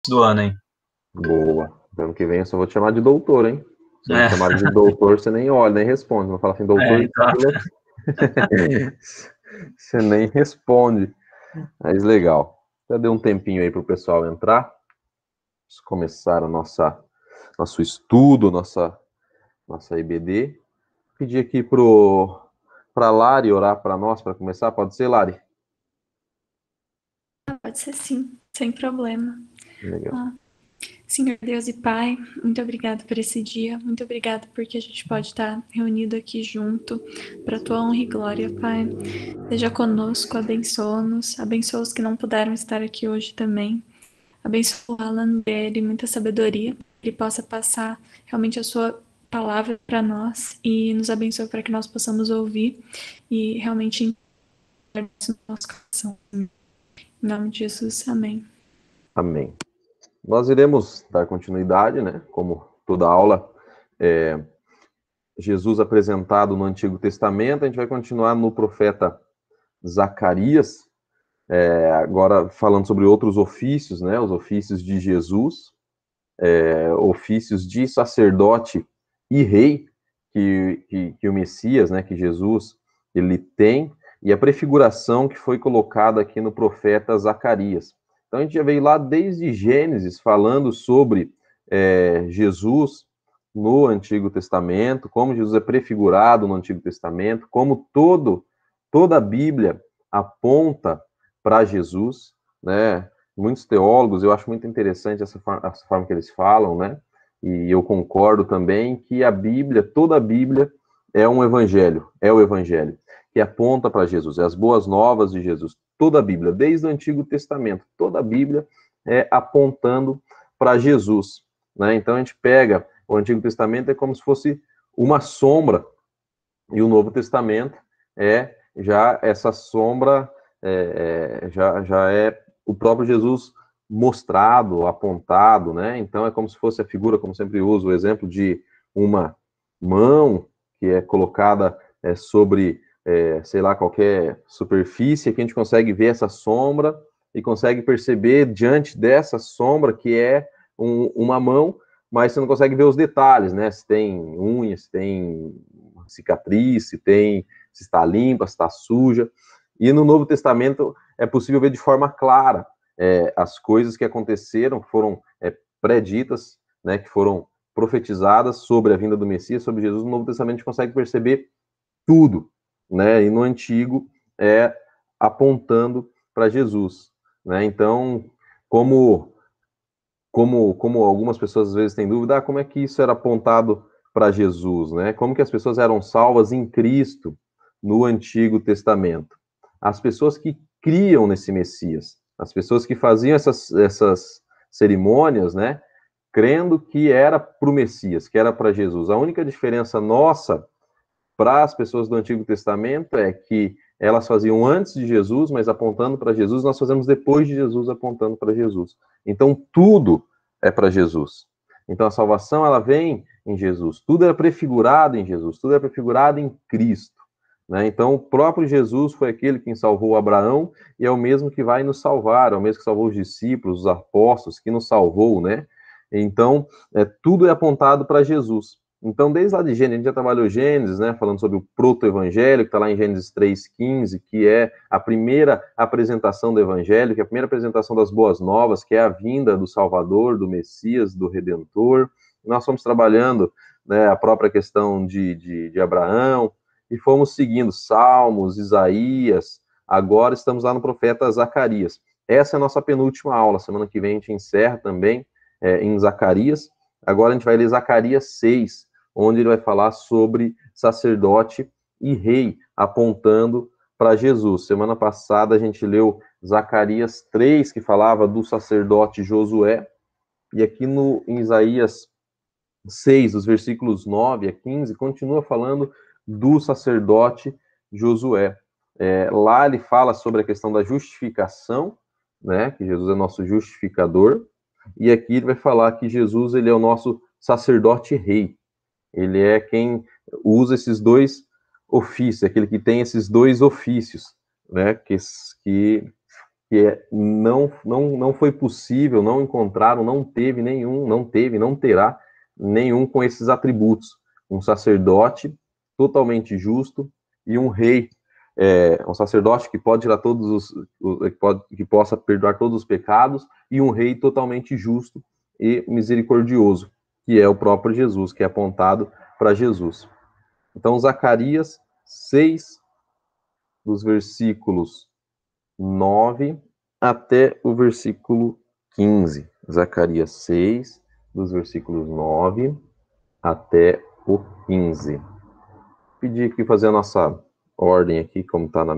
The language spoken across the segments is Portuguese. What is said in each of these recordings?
do ano, hein? Boa. Ano que vem eu só vou te chamar de doutor, hein? Se eu não É, chamar de doutor, você nem olha, nem responde. Vou falar assim, doutor, então. você nem responde. Mas legal. Já deu um tempinho aí para o pessoal entrar. Vamos começar nosso estudo, nossa EBD. Pedir aqui para Lari orar para nós, para começar. Pode ser, Lari? Pode ser sim, sem problema. Legal. Senhor Deus e Pai, muito obrigado por esse dia, muito obrigado porque a gente pode estar reunido aqui junto, para a tua honra e glória, Pai. Seja conosco, abençoa-nos, abençoa os que não puderam estar aqui hoje também. Abençoa o Alan, dele muita sabedoria, que ele possa passar realmente a sua palavra para nós e nos abençoe para que nós possamos ouvir e realmente entender isso no nosso coração. Em nome de Jesus, amém. Amém. Nós iremos dar continuidade, né? Como toda aula, Jesus apresentado no Antigo Testamento, a gente vai continuar no profeta Zacarias, agora falando sobre outros ofícios, né? Os ofícios de Jesus, ofícios de sacerdote e rei que o Messias, né? Que Jesus ele tem, e a prefiguração que foi colocada aqui no profeta Zacarias. Então a gente já veio lá desde Gênesis falando sobre Jesus no Antigo Testamento, como Jesus é prefigurado no Antigo Testamento, como toda a Bíblia aponta para Jesus, né? Muitos teólogos, eu acho muito interessante essa forma que eles falam, né? E eu concordo também que a Bíblia, toda a Bíblia é um evangelho, é o evangelho que aponta para Jesus, é as boas novas de Jesus. Toda a Bíblia, desde o Antigo Testamento, toda a Bíblia é apontando para Jesus, né? Então a gente pega o Antigo Testamento é como se fosse uma sombra e o Novo Testamento é já essa sombra, já é o próprio Jesus mostrado, apontado, né? Então é como se fosse a figura, como sempre uso o exemplo de uma mão que é colocada sobre, sei lá, qualquer superfície, que a gente consegue ver essa sombra e consegue perceber diante dessa sombra que é uma mão, mas você não consegue ver os detalhes, né? Se tem unha, se tem cicatriz, se está limpa, se está suja. E no Novo Testamento é possível ver de forma clara as coisas que aconteceram, que foram preditas, né, que foram profetizadas sobre a vinda do Messias, sobre Jesus. No Novo Testamento a gente consegue perceber tudo, né? E no Antigo apontando para Jesus, né? Então, como algumas pessoas às vezes têm dúvida, como é que isso era apontado para Jesus, né? Como que as pessoas eram salvas em Cristo no Antigo Testamento? As pessoas que criam nesse Messias, as pessoas que faziam essas cerimônias, né? Crendo que era para o Messias, que era para Jesus. A única diferença nossa para as pessoas do Antigo Testamento é que elas faziam antes de Jesus, mas apontando para Jesus, nós fazemos depois de Jesus, apontando para Jesus. Então, tudo é para Jesus. Então, a salvação, ela vem em Jesus. Tudo é prefigurado em Jesus, tudo é prefigurado em Cristo. Né? Então, o próprio Jesus foi aquele que salvou Abraão e é o mesmo que vai nos salvar, é o mesmo que salvou os discípulos, os apóstolos, que nos salvou, né? Então, tudo é apontado para Jesus. Então, desde lá de Gênesis, a gente já trabalhou Gênesis, né, falando sobre o proto-evangelho, que está lá em Gênesis 3,15, que é a primeira apresentação do evangelho, que é a primeira apresentação das boas novas, que é a vinda do Salvador, do Messias, do Redentor. Nós fomos trabalhando, né, a própria questão de Abraão, e fomos seguindo Salmos, Isaías, agora estamos lá no profeta Zacarias. Essa é a nossa penúltima aula, semana que vem a gente encerra também em Zacarias. Agora a gente vai ler Zacarias 6, onde ele vai falar sobre sacerdote e rei, apontando para Jesus. Semana passada a gente leu Zacarias 3, que falava do sacerdote Josué, e aqui em Isaías 6, dos versículos 9 a 15, continua falando do sacerdote Josué. Lá ele fala sobre a questão da justificação, né, que Jesus é nosso justificador, e aqui ele vai falar que Jesus ele é o nosso sacerdote rei. Ele é quem usa esses dois ofícios, aquele que tem esses dois ofícios, né, que não foi possível, não encontraram, não teve, não terá nenhum com esses atributos. Um sacerdote totalmente justo e um rei, um sacerdote que pode tirar que possa perdoar todos os pecados, e um rei totalmente justo e misericordioso, que é o próprio Jesus, que é apontado para Jesus. Então, Zacarias 6, dos versículos 9 até o versículo 15. Zacarias 6, dos versículos 9 até o 15. Pedir aqui, fazer a nossa ordem aqui, como está no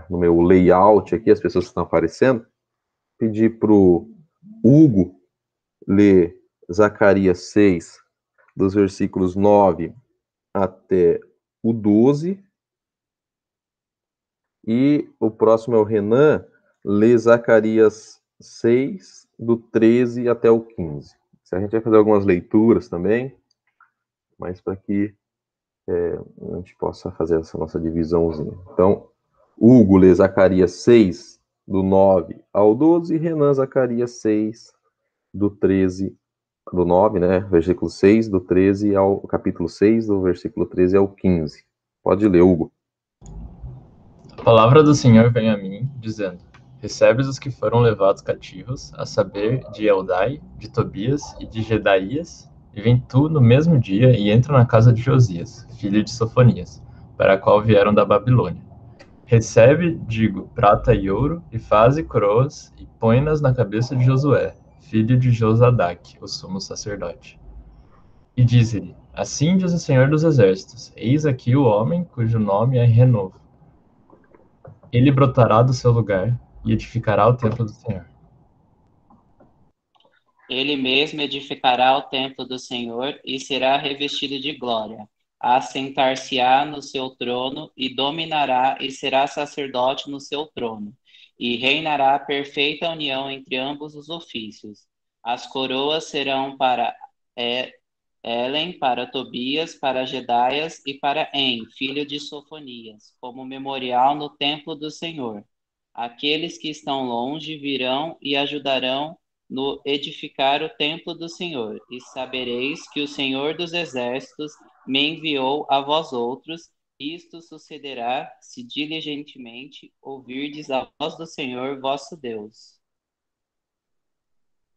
meu layout aqui, as pessoas que estão aparecendo. Pedir para o Hugo ler Zacarias 6, dos versículos 9 até o 12. E o próximo é o Renan, lê Zacarias 6, do 13 até o 15. A gente vai fazer algumas leituras também, mas para que a gente possa fazer essa nossa divisãozinha. Então, Hugo lê Zacarias 6, do 9 ao 12, e Renan Zacarias 6, do 13, do 9, né, versículo 6, do 13 ao capítulo 6, do versículo 13 ao 15. Pode ler, Hugo. A palavra do Senhor vem a mim, dizendo: Recebes os que foram levados cativos, a saber, de Eldai, de Tobias e de Gedaías, e vem tu no mesmo dia e entra na casa de Josias, filho de Sofonias, para a qual vieram da Babilônia. Recebe, digo, prata e ouro, e faze coroas, e põe-nas na cabeça de Josué, filho de Josadaque, o sumo sacerdote. E diz-lhe: Assim diz o Senhor dos Exércitos: Eis aqui o homem cujo nome é Renovo. Ele brotará do seu lugar e edificará o templo do Senhor. Ele mesmo edificará o templo do Senhor e será revestido de glória. Assentar-se-á no seu trono e dominará e será sacerdote no seu trono. E reinará perfeita união entre ambos os ofícios. As coroas serão para Helen, para Tobias, para Jedaias e para En, filho de Sofonias, como memorial no templo do Senhor. Aqueles que estão longe virão e ajudarão no edificar o templo do Senhor, e sabereis que o Senhor dos Exércitos me enviou a vós outros. Isto sucederá se diligentemente ouvirdes a voz do Senhor vosso Deus.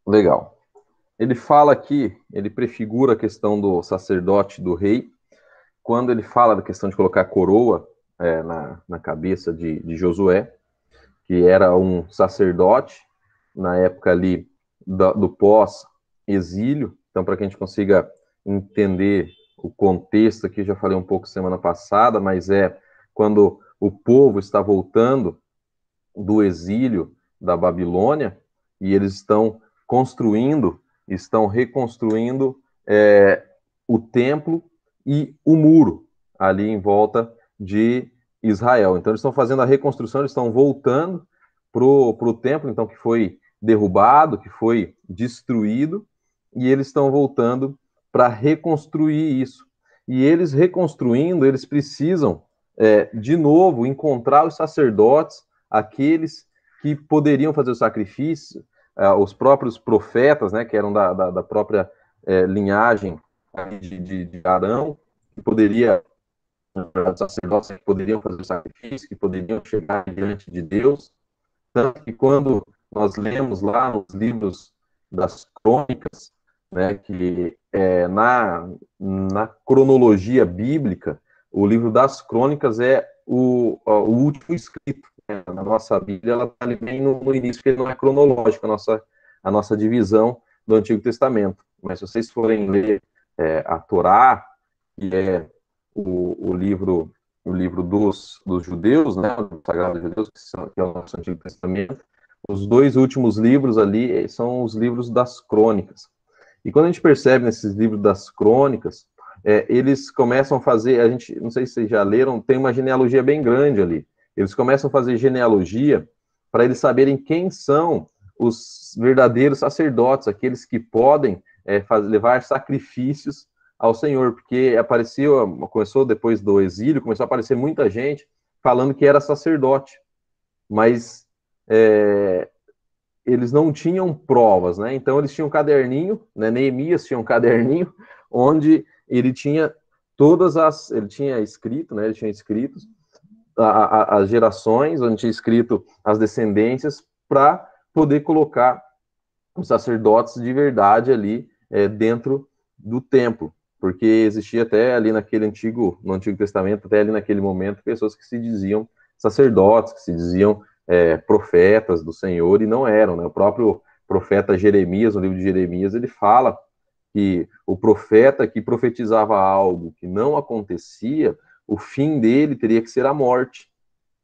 Legal. Ele fala aqui, ele prefigura a questão do sacerdote, do rei, quando ele fala da questão de colocar coroa na cabeça de Josué, que era um sacerdote na época ali do pós-exílio. Então, para que a gente consiga entender o contexto aqui, já falei um pouco semana passada, mas quando o povo está voltando do exílio da Babilônia, e eles estão reconstruindo o templo e o muro ali em volta de Israel. Então eles estão fazendo a reconstrução, eles estão voltando para o templo, então, que foi derrubado, que foi destruído, e eles estão voltando para reconstruir isso. E eles reconstruindo, eles precisam, de novo, encontrar os sacerdotes, aqueles que poderiam fazer o sacrifício, os próprios profetas, né, que eram da própria linhagem de Arão, que poderia, os sacerdotes que poderiam fazer o sacrifício, que poderiam chegar diante de Deus. Tanto que quando nós lemos lá nos livros das crônicas, né, que na cronologia bíblica, o livro das crônicas é o último escrito. Na nossa Bíblia, ela está ali bem no início, porque não é cronológico a nossa divisão do Antigo Testamento. Mas se vocês forem ler a Torá, que é o livro dos judeus, né, do Sagrado de Judeus, que é o nosso Antigo Testamento, os dois últimos livros ali são os livros das crônicas. E quando a gente percebe nesses livros das crônicas, eles começam a fazer, a gente, não sei se vocês já leram, tem uma genealogia bem grande ali. Eles começam a fazer genealogia para eles saberem quem são os verdadeiros sacerdotes, aqueles que podem levar sacrifícios ao Senhor, porque começou depois do exílio, começou a aparecer muita gente falando que era sacerdote, mas eles não tinham provas, né? Então eles tinham um caderninho, né? Neemias tinha um caderninho onde ele tinha ele tinha escrito, né? Ele tinha escrito as gerações, onde tinha escrito as descendências, para poder colocar os sacerdotes de verdade ali dentro do templo, porque existia até ali no Antigo Testamento, até ali naquele momento, pessoas que se diziam sacerdotes, que se diziam profetas do Senhor, e não eram, né? O próprio profeta Jeremias, no livro de Jeremias, ele fala que o profeta que profetizava algo que não acontecia, o fim dele teria que ser a morte.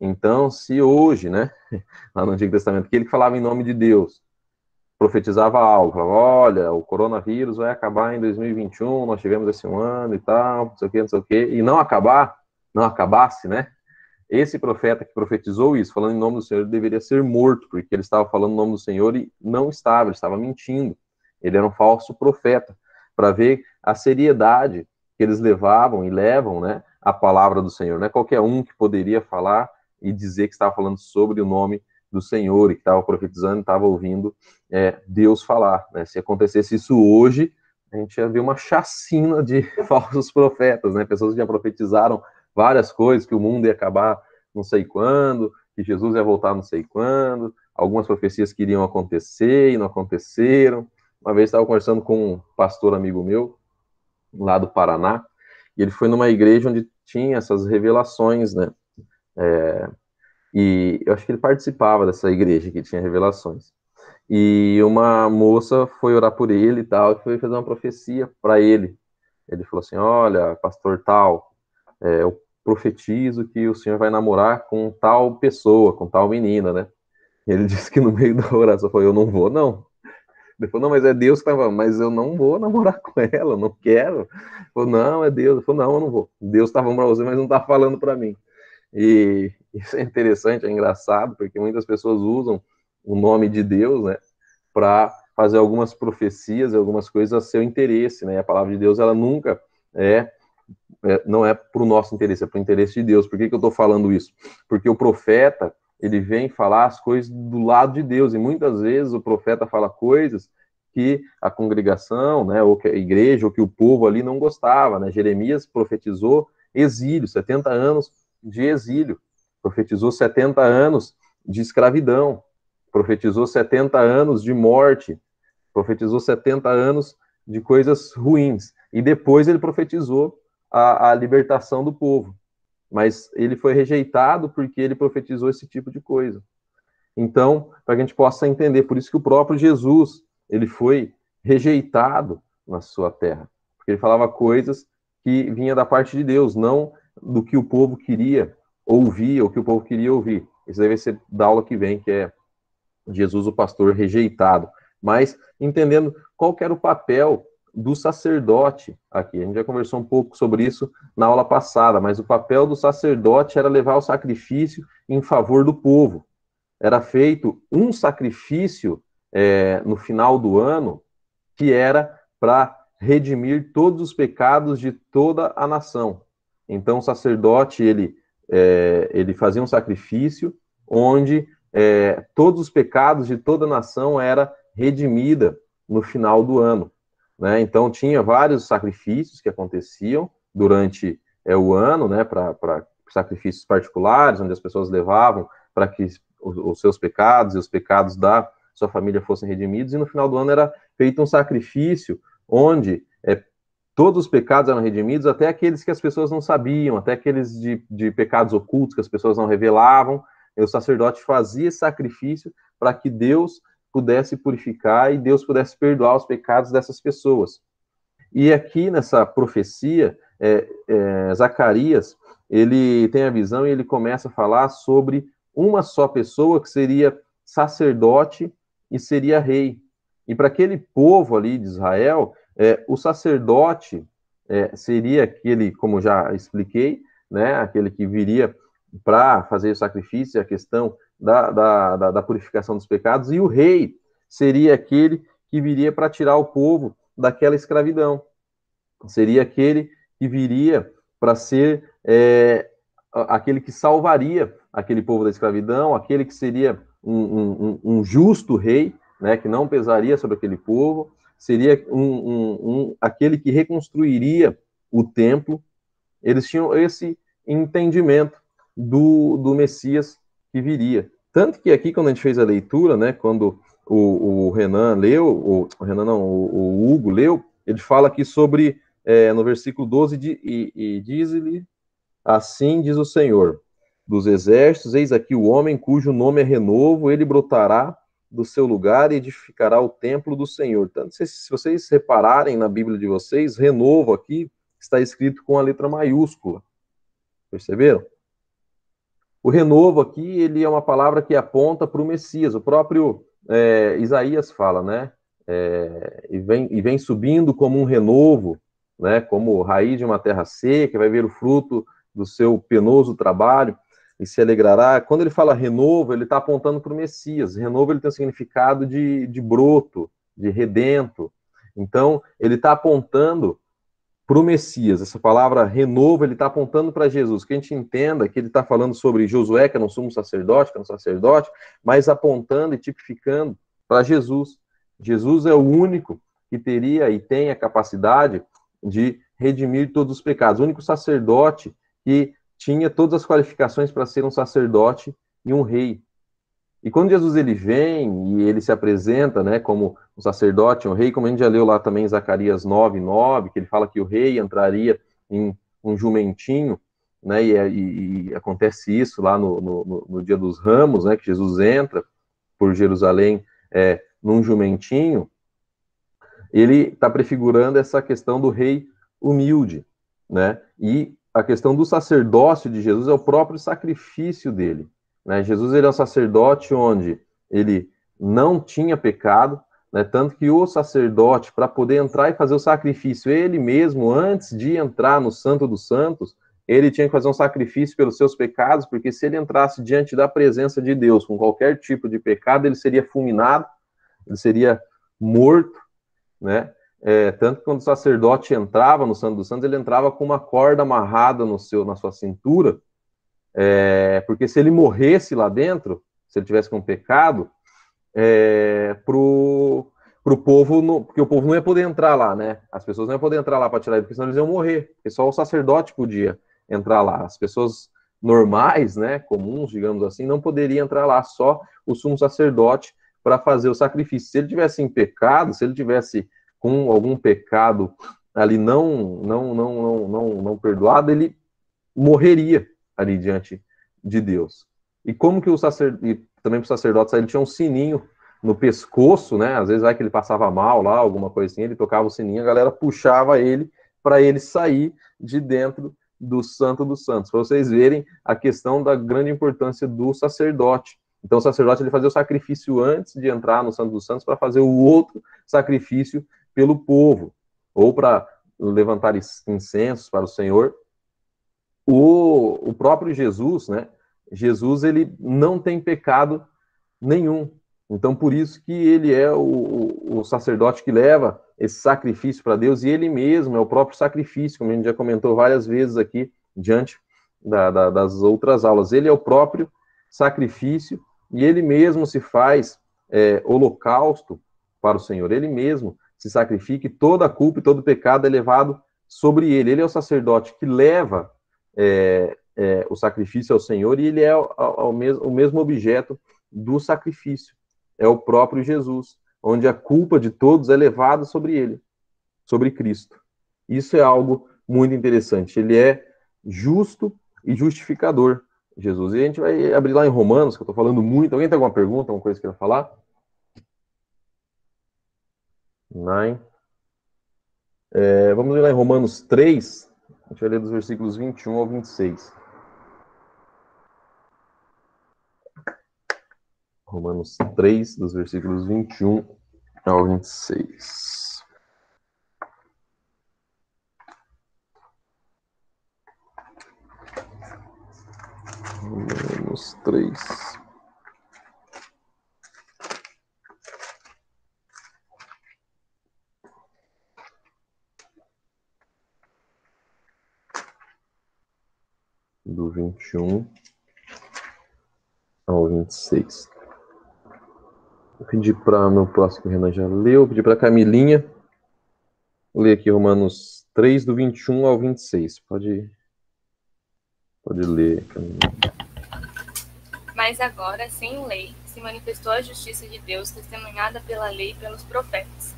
Então, se hoje, né, lá no Antigo Testamento, aquele que falava em nome de Deus, profetizava algo, falava, olha, o coronavírus vai acabar em 2021, nós tivemos esse ano e tal, não sei o que, não sei o que, e não acabasse, né? Esse profeta que profetizou isso, falando em nome do Senhor, ele deveria ser morto, porque ele estava falando em nome do Senhor e não estava, ele estava mentindo. Ele era um falso profeta, para ver a seriedade que eles levavam e levam, né, a palavra do Senhor. Não é qualquer um que poderia falar e dizer que estava falando sobre o nome do Senhor e que estava profetizando, estava ouvindo Deus falar, né? Se acontecesse isso hoje, a gente ia ver uma chacina de falsos profetas, né? Pessoas que já profetizaram várias coisas, que o mundo ia acabar não sei quando, que Jesus ia voltar não sei quando, algumas profecias que iriam acontecer e não aconteceram. Uma vez estava conversando com um pastor amigo meu, lá do Paraná, e ele foi numa igreja onde tinha essas revelações, né? E eu acho que ele participava dessa igreja que tinha revelações. E uma moça foi orar por ele e tal, e foi fazer uma profecia para ele. Ele falou assim, olha, pastor tal, eu profetizo que o senhor vai namorar com tal pessoa, com tal menina, né? E ele disse que no meio da oração falou, eu não vou, não. Ele falou, não, mas é Deus que estava, mas eu não vou namorar com ela, eu não quero. Ele falou, não, é Deus. Ele falou, não, eu não vou. Deus estava para você, mas não está falando para mim. E isso é interessante, é engraçado, porque muitas pessoas usam o nome de Deus, né, para fazer algumas profecias e algumas coisas a seu interesse, né? A palavra de Deus, ela nunca não é para o nosso interesse, é para o interesse de Deus. Por que eu estou falando isso? Porque o profeta, ele vem falar as coisas do lado de Deus, e muitas vezes o profeta fala coisas que a congregação, né, ou que a igreja, ou que o povo ali não gostava, né? Jeremias profetizou exílio, 70 anos de exílio, profetizou 70 anos de escravidão, profetizou 70 anos de morte, profetizou 70 anos de coisas ruins, e depois ele profetizou a libertação do povo. Mas ele foi rejeitado porque ele profetizou esse tipo de coisa. Então, para que a gente possa entender, por isso que o próprio Jesus, ele foi rejeitado na sua terra, porque ele falava coisas que vinha da parte de Deus, não do que o povo queria ouvir, ou que o povo queria ouvir. Isso deve ser da aula que vem, que é Jesus, o pastor rejeitado. Mas entendendo qual que era o papel do sacerdote aqui. A gente já conversou um pouco sobre isso na aula passada, mas o papel do sacerdote era levar o sacrifício em favor do povo. Era feito um sacrifício no final do ano que era para redimir todos os pecados de toda a nação. Então o sacerdote ele fazia um sacrifício onde todos os pecados de toda a nação era redimida no final do ano, né? Então tinha vários sacrifícios que aconteciam durante o ano, né, para sacrifícios particulares, onde as pessoas levavam para que os seus pecados e os pecados da sua família fossem redimidos, e no final do ano era feito um sacrifício onde todos os pecados eram redimidos, até aqueles que as pessoas não sabiam, até aqueles de pecados ocultos que as pessoas não revelavam. E o sacerdote fazia esse sacrifício para que Deus pudesse purificar e Deus pudesse perdoar os pecados dessas pessoas. E aqui nessa profecia, Zacarias, ele tem a visão e ele começa a falar sobre uma só pessoa que seria sacerdote e seria rei. E para aquele povo ali de Israel, o sacerdote seria aquele, como já expliquei, né, aquele que viria para fazer o sacrifício, a questão da purificação dos pecados, e o rei seria aquele que viria para tirar o povo daquela escravidão. Seria aquele que viria para ser aquele que salvaria aquele povo da escravidão, aquele que seria um justo rei, né, que não pesaria sobre aquele povo, seria aquele que reconstruiria o templo. Eles tinham esse entendimento do Messias que viria. Tanto que aqui, quando a gente fez a leitura, né, quando o Renan leu, o Renan não, o Hugo leu, ele fala aqui sobre, no versículo 12, e diz-lhe, assim diz o Senhor dos exércitos, eis aqui o homem cujo nome é renovo, ele brotará do seu lugar e edificará o templo do Senhor. Tanto, se vocês repararem na Bíblia de vocês, renovo aqui está escrito com a letra maiúscula. Perceberam? O renovo aqui, ele é uma palavra que aponta para o Messias. O próprio Isaías fala, né? E vem subindo como um renovo, né? Como raiz de uma terra seca, vai ver o fruto do seu penoso trabalho e se alegrará. Quando ele fala renovo, ele está apontando para o Messias. Renovo, ele tem o significado de broto, de redento. Então, ele está apontando para o Messias. Essa palavra renovo, ele está apontando para Jesus. Que a gente entenda que ele está falando sobre Josué, que é um sumo sacerdote, que é um sacerdote, mas apontando e tipificando para Jesus. Jesus é o único que teria e tem a capacidade de redimir todos os pecados. O único sacerdote que tinha todas as qualificações para ser um sacerdote e um rei. E quando Jesus ele vem e ele se apresenta, né, como um sacerdote, um rei, como a gente já leu lá também em Zacarias 9:9, que ele fala que o rei entraria em um jumentinho, né, e acontece isso lá no Dia dos Ramos, né, que Jesus entra por Jerusalém num jumentinho. Ele está prefigurando essa questão do rei humilde, né, e a questão do sacerdócio de Jesus é o próprio sacrifício dele. Né? Jesus ele é um sacerdote onde ele não tinha pecado, né? Tanto que o sacerdote, para poder entrar e fazer o sacrifício, ele mesmo, antes de entrar no Santo dos Santos, ele tinha que fazer um sacrifício pelos seus pecados, porque se ele entrasse diante da presença de Deus com qualquer tipo de pecado, ele seria fulminado, ele seria morto, né? Tanto que quando o sacerdote entrava no Santo dos Santos, ele entrava com uma corda amarrada na sua cintura, porque se ele morresse lá dentro, se ele tivesse com pecado, pro povo, porque o povo não ia poder entrar lá, né? As pessoas não iam poder entrar lá para tirar ele, porque senão eles iam morrer, porque só o sacerdote podia entrar lá. As pessoas normais, né, comuns, digamos assim, não poderiam entrar lá, só o sumo sacerdote para fazer o sacrifício. Se ele tivesse em pecado, se ele tivesse com algum pecado ali não perdoado, ele morreria ali diante de Deus. E como que o sacerdote, também para o sacerdote, ele tinha um sininho no pescoço, né? Às vezes vai que ele passava mal lá, alguma coisa assim, ele tocava o sininho, a galera puxava ele para ele sair de dentro do Santo dos Santos. Para vocês verem a questão da grande importância do sacerdote. Então o sacerdote ele fazia o sacrifício antes de entrar no Santo dos Santos para fazer o outro sacrifício pelo povo, ou para levantar incensos para o Senhor. O próprio Jesus, né? Jesus, ele não tem pecado nenhum. Então, por isso que ele é o sacerdote que leva esse sacrifício para Deus, e ele mesmo é o próprio sacrifício, como a gente já comentou várias vezes aqui, diante das outras aulas. Ele é o próprio sacrifício, e ele mesmo se faz holocausto para o Senhor. Ele mesmo se sacrifica, e toda a culpa e todo o pecado é levado sobre ele. Ele é o sacerdote que leva o sacrifício ao Senhor, e ele é o mesmo objeto do sacrifício. É o próprio Jesus, onde a culpa de todos é levada sobre ele, sobre Cristo. Isso é algo muito interessante. Ele é justo e justificador, Jesus. E a gente vai abrir lá em Romanos, que eu estou falando muito. Alguém tem alguma pergunta, alguma coisa que queira falar? Nine. Vamos ler lá em Romanos 3. A gente vai ler dos versículos 21 ao 26. Romanos 3, dos versículos 21 ao 26. Romanos 3. Do 21 ao 26. Vou pedir para no próximo que o Renan já leu, vou pedir para a Camilinha ler aqui Romanos 3, do 21 ao 26. Pode ler, Camilinha. Mas agora, sem lei, se manifestou a justiça de Deus, testemunhada pela lei e pelos profetas.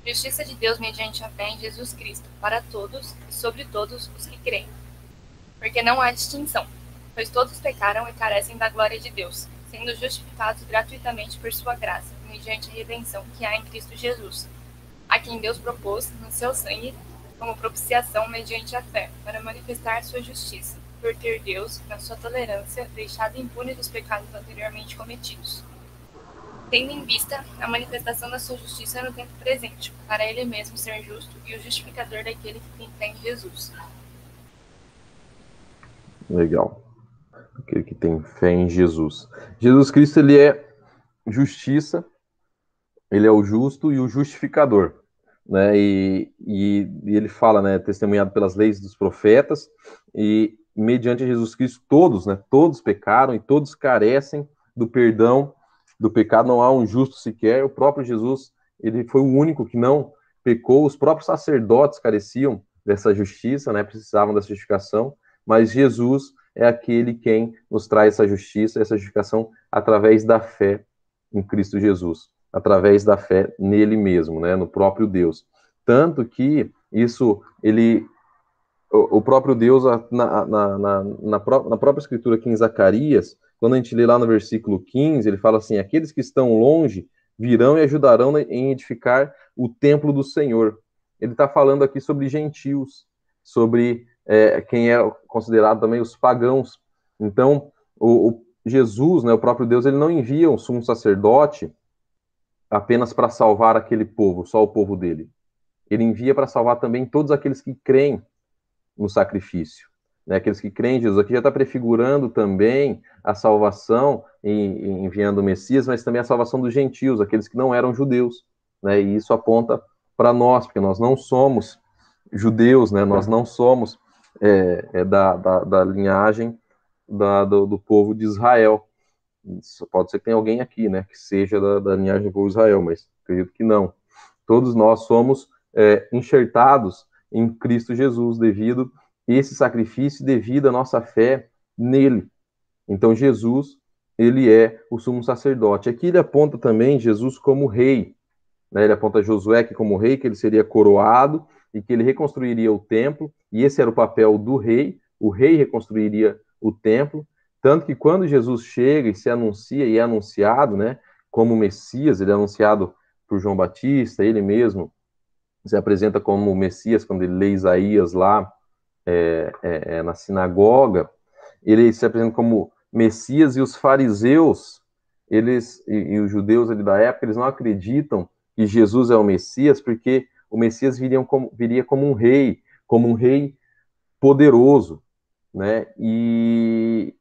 Justiça de Deus mediante a fé em Jesus Cristo, para todos e sobre todos os que creem. Porque não há distinção, pois todos pecaram e carecem da glória de Deus, sendo justificados gratuitamente por sua graça, mediante a redenção que há em Cristo Jesus, a quem Deus propôs, no seu sangue, como propiciação mediante a fé, para manifestar sua justiça, por ter Deus, na sua tolerância, deixado impunes os pecados anteriormente cometidos, tendo em vista a manifestação da sua justiça no tempo presente, para ele mesmo ser justo e o justificador daquele que tem fé em Jesus. Legal. Aquele que tem fé em Jesus. Jesus Cristo, ele é justiça, ele é o justo e o justificador, né? E ele fala, né, testemunhado pelas leis dos profetas, e mediante Jesus Cristo todos, né, todos pecaram e todos carecem do perdão do pecado, não há um justo sequer. O próprio Jesus, ele foi o único que não pecou, os próprios sacerdotes careciam dessa justiça, né, precisavam dessa justificação, mas Jesus é aquele quem nos traz essa justiça, essa justificação através da fé em Cristo Jesus, através da fé nele mesmo, né, no próprio Deus. Tanto que isso, o próprio Deus, na própria escritura aqui em Zacarias, quando a gente lê lá no versículo 15, ele fala assim: aqueles que estão longe virão e ajudarão em edificar o templo do Senhor. Ele está falando aqui sobre gentios, sobre quem é considerado também os pagãos. Então, Jesus, né, o próprio Deus, ele não envia um sumo sacerdote apenas para salvar aquele povo, só o povo dele. Ele envia para salvar também todos aqueles que creem no sacrifício, né? Aqueles que creem em Jesus. Aqui já está prefigurando também a salvação enviando o Messias, mas também a salvação dos gentios, aqueles que não eram judeus, né? E isso aponta para nós, porque nós não somos judeus, né? Nós não somos da linhagem do povo de Israel. Isso pode ser que tenha alguém aqui, né, que seja da linhagem do povo de Israel, mas acredito que não. Todos nós somos enxertados em Cristo Jesus, devido a esse sacrifício, devido à nossa fé nele. Então, Jesus, ele é o sumo sacerdote. Aqui ele aponta também Jesus como rei, né? Ele aponta Josué aqui como rei, que ele seria coroado e que ele reconstruiria o templo, e esse era o papel do rei. O rei reconstruiria o templo, tanto que quando Jesus chega e se anuncia, e é anunciado, né, como Messias, ele é anunciado por João Batista, ele mesmo se apresenta como Messias quando ele lê Isaías lá na sinagoga. Ele se apresenta como Messias, e os fariseus, e os judeus ali da época, eles não acreditam que Jesus é o Messias, porque o Messias viria como um rei poderoso, né? E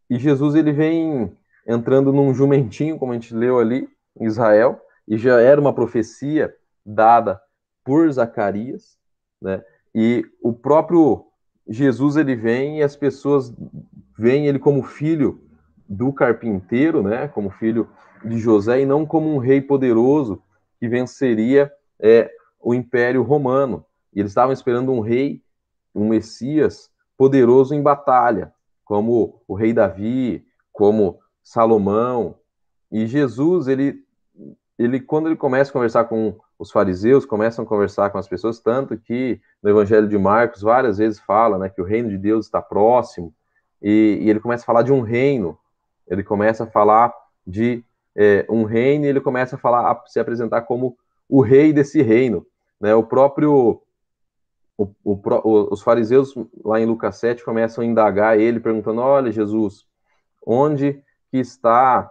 Jesus, ele vem entrando num jumentinho, como a gente leu ali em Israel, e já era uma profecia dada por Zacarias, né? E o próprio Jesus, ele vem e as pessoas veem ele como filho do carpinteiro, né? Como filho de José, e não como um rei poderoso que venceria o Império Romano. E eles estavam esperando um rei, um Messias poderoso em batalha, como o rei Davi, como Salomão. E Jesus, ele quando ele começa a conversar com os fariseus, começam a conversar com as pessoas, tanto que no Evangelho de Marcos várias vezes fala, né, que o reino de Deus está próximo, e ele começa a falar de um reino, ele começa a falar de um reino, e ele começa a se apresentar como o rei desse reino, né? O próprio os fariseus, lá em Lucas 7, começam a indagar ele, perguntando: olha, Jesus, onde que está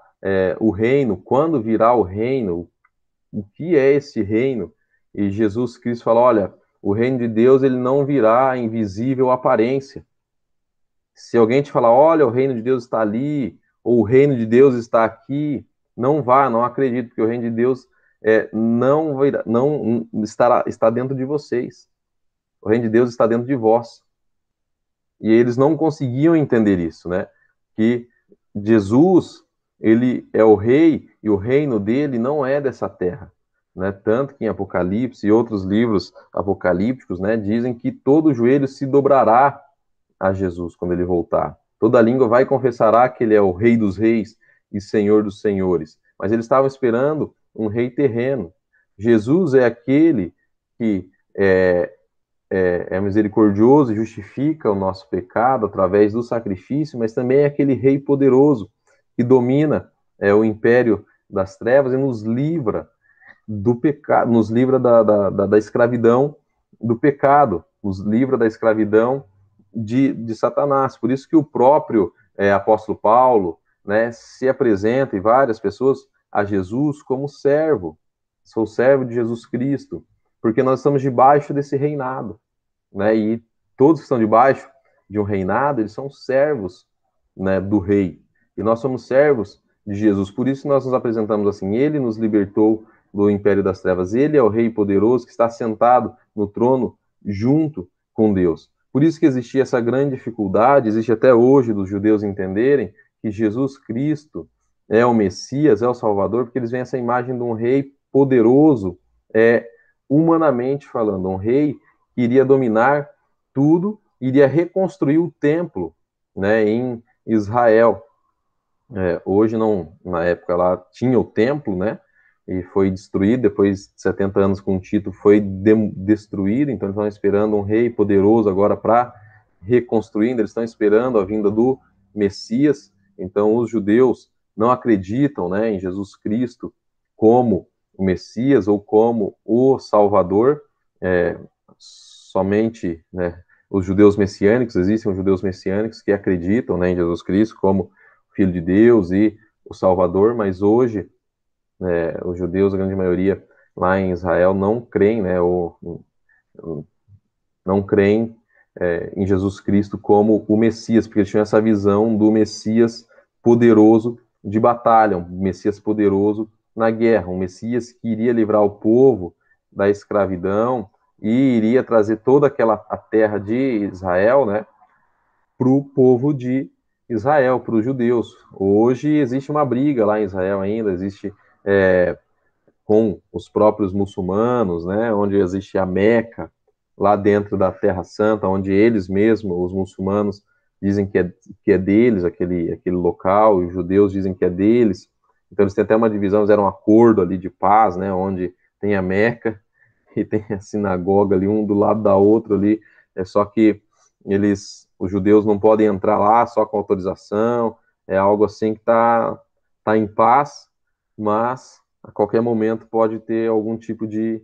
o reino? Quando virá o reino? O que é esse reino? E Jesus Cristo fala: olha, o reino de Deus, ele não virá em visível aparência. Se alguém te falar: olha, o reino de Deus está ali, ou o reino de Deus está aqui, não vá, não acredite, porque o reino de Deus não está dentro de vocês. O reino de Deus está dentro de vós. E eles não conseguiam entender isso, né? Que Jesus, ele é o rei, e o reino dele não é dessa terra, né? Tanto que em Apocalipse e outros livros apocalípticos, né, dizem que todo joelho se dobrará a Jesus quando ele voltar. Toda língua vai e confessará que ele é o Rei dos Reis e Senhor dos Senhores. Mas eles estavam esperando um rei terreno. Jesus é aquele que é misericordioso e justifica o nosso pecado através do sacrifício, mas também é aquele rei poderoso que domina o império das trevas e nos livra do pecado, nos livra da escravidão do pecado, nos livra da escravidão de Satanás. Por isso que o próprio apóstolo Paulo, né, se apresenta, e várias pessoas, a Jesus como servo. Sou servo de Jesus Cristo, porque nós estamos debaixo desse reinado, né, e todos que estão debaixo de um reinado, eles são servos, né, do rei, e nós somos servos de Jesus. Por isso nós nos apresentamos assim: ele nos libertou do império das trevas, ele é o rei poderoso que está sentado no trono junto com Deus. Por isso que existia essa grande dificuldade, existe até hoje, dos judeus entenderem que Jesus Cristo é o Messias, é o Salvador, porque eles veem essa imagem de um rei poderoso, humanamente falando, um rei que iria dominar tudo, iria reconstruir o templo, né, em Israel. Hoje não, na época lá tinha o templo, né, e foi destruído, depois de 70 anos com Tito foi destruído, então eles estão esperando um rei poderoso agora para reconstruir, eles estão esperando a vinda do Messias. Então os judeus não acreditam, né, em Jesus Cristo como o Messias ou como o Salvador, somente, né, os judeus messiânicos, existem os judeus messiânicos que acreditam, né, em Jesus Cristo como Filho de Deus e o Salvador, mas hoje os judeus, a grande maioria lá em Israel, não creem, né, não creem em Jesus Cristo como o Messias, porque eles tinham essa visão do Messias poderoso de batalha, um Messias poderoso na guerra, um Messias que iria livrar o povo da escravidão e iria trazer toda a terra de Israel, né, para o povo de Israel, para os judeus. Hoje existe uma briga lá em Israel ainda, existe com os próprios muçulmanos, né, onde existe a Meca, lá dentro da Terra Santa, onde eles mesmos, os muçulmanos, dizem que é deles, aquele local, e os judeus dizem que é deles. Então eles têm até uma divisão, fizeram um acordo ali de paz, né, onde tem a Meca e tem a sinagoga ali, um do lado da outra ali, só que os judeus não podem entrar lá só com autorização, é algo assim que tá em paz, mas a qualquer momento pode ter algum tipo de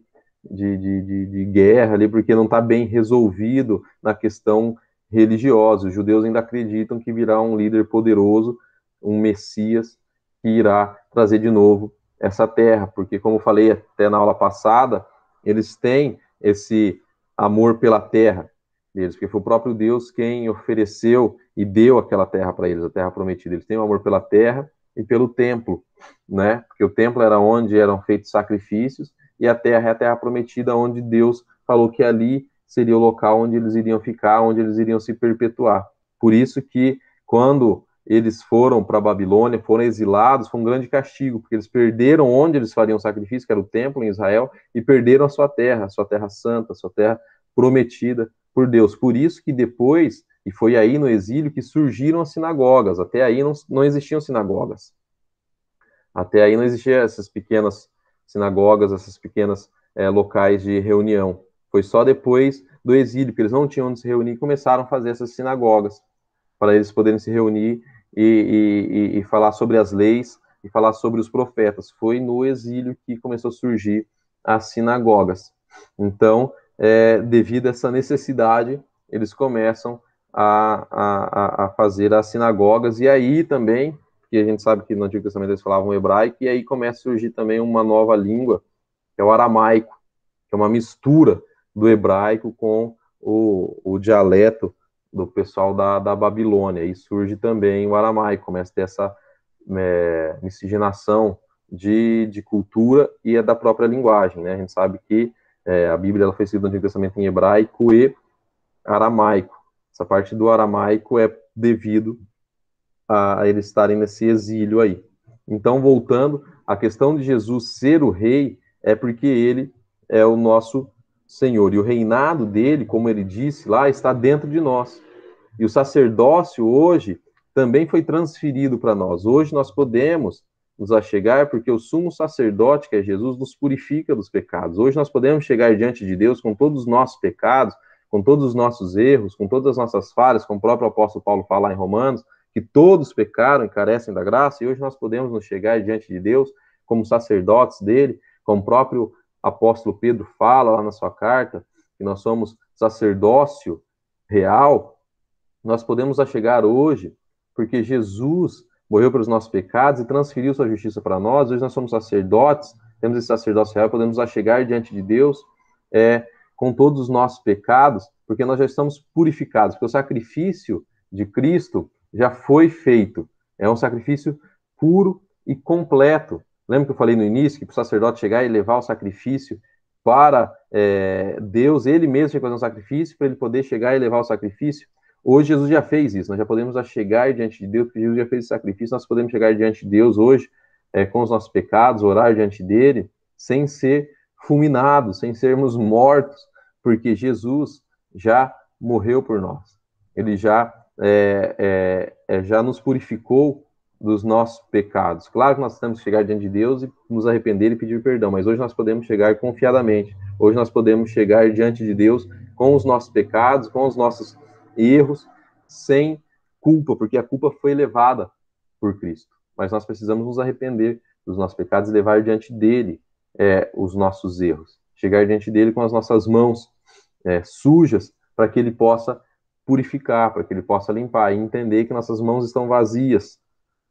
guerra ali, porque não está bem resolvido na questão religiosa. Os judeus ainda acreditam que virá um líder poderoso, um Messias, que irá trazer de novo essa terra, porque, como eu falei até na aula passada, eles têm esse amor pela terra deles, porque foi o próprio Deus quem ofereceu e deu aquela terra para eles, a terra prometida. Eles têm um amor pela terra e pelo templo, né? Porque o templo era onde eram feitos sacrifícios, e a terra é a terra prometida, onde Deus falou que ali seria o local onde eles iriam ficar, onde eles iriam se perpetuar. Por isso que, quando eles foram para a Babilônia, foram exilados, foi um grande castigo, porque eles perderam onde eles fariam sacrifício, que era o templo em Israel, e perderam a sua terra santa, a sua terra prometida por Deus. Por isso que depois, e foi aí no exílio, que surgiram as sinagogas. Até aí não existiam sinagogas. Até aí não existiam essas pequenas sinagogas, essas pequenas locais de reunião. Foi só depois do exílio, que eles não tinham onde se reunir, e começaram a fazer essas sinagogas, para eles poderem se reunir e falar sobre as leis, e falar sobre os profetas. Foi no exílio que começou a surgir as sinagogas. Então, devido a essa necessidade, eles começam a fazer as sinagogas, e aí também, porque a gente sabe que no Antigo Testamento eles falavam hebraico, e aí começa a surgir também uma nova língua, que é o aramaico, que é uma mistura do hebraico com o dialeto do pessoal da Babilônia, e surge também o aramaico, começa a ter essa miscigenação de cultura e da própria linguagem, né? A gente sabe que a Bíblia ela foi escrita no Antigo Testamento em hebraico e aramaico. Essa parte do aramaico é devido a eles estarem nesse exílio aí. Então, voltando, a questão de Jesus ser o rei é porque ele é o nosso Senhor. E o reinado dele, como ele disse lá, está dentro de nós. E o sacerdócio hoje também foi transferido para nós. Hoje nós podemos nos achegar porque o sumo sacerdote, que é Jesus, nos purifica dos pecados. Hoje nós podemos chegar diante de Deus com todos os nossos pecados, com todos os nossos erros, com todas as nossas falhas, como o próprio apóstolo Paulo fala em Romanos, que todos pecaram e carecem da graça, e hoje nós podemos nos chegar diante de Deus como sacerdotes dele, como o próprio apóstolo Pedro fala lá na sua carta, que nós somos sacerdócio real. Nós podemos chegar hoje porque Jesus morreu pelos nossos pecados e transferiu sua justiça para nós. Hoje nós somos sacerdotes, temos esse sacerdócio real, podemos chegar diante de Deus com todos os nossos pecados, porque nós já estamos purificados, porque o sacrifício de Cristo já foi feito. É um sacrifício puro e completo. Lembra que eu falei no início que para o sacerdote chegar e levar o sacrifício para Deus, ele mesmo tinha que fazer um sacrifício para ele poder chegar e levar o sacrifício? Hoje Jesus já fez isso, nós já podemos chegar diante de Deus, porque Jesus já fez esse sacrifício, nós podemos chegar diante de Deus hoje com os nossos pecados, orar diante dele, sem ser fulminados, sem sermos mortos, porque Jesus já morreu por nós. Ele já nos purificou dos nossos pecados. Claro que nós temos que chegar diante de Deus e nos arrepender e pedir perdão, mas hoje nós podemos chegar confiadamente. Hoje nós podemos chegar diante de Deus com os nossos pecados, com os nossos erros, sem culpa, porque a culpa foi levada por Cristo. Mas nós precisamos nos arrepender dos nossos pecados e levar diante dele os nossos erros. Chegar diante dele com as nossas mãos sujas, para que ele possa purificar, para que ele possa limpar, e entender que nossas mãos estão vazias,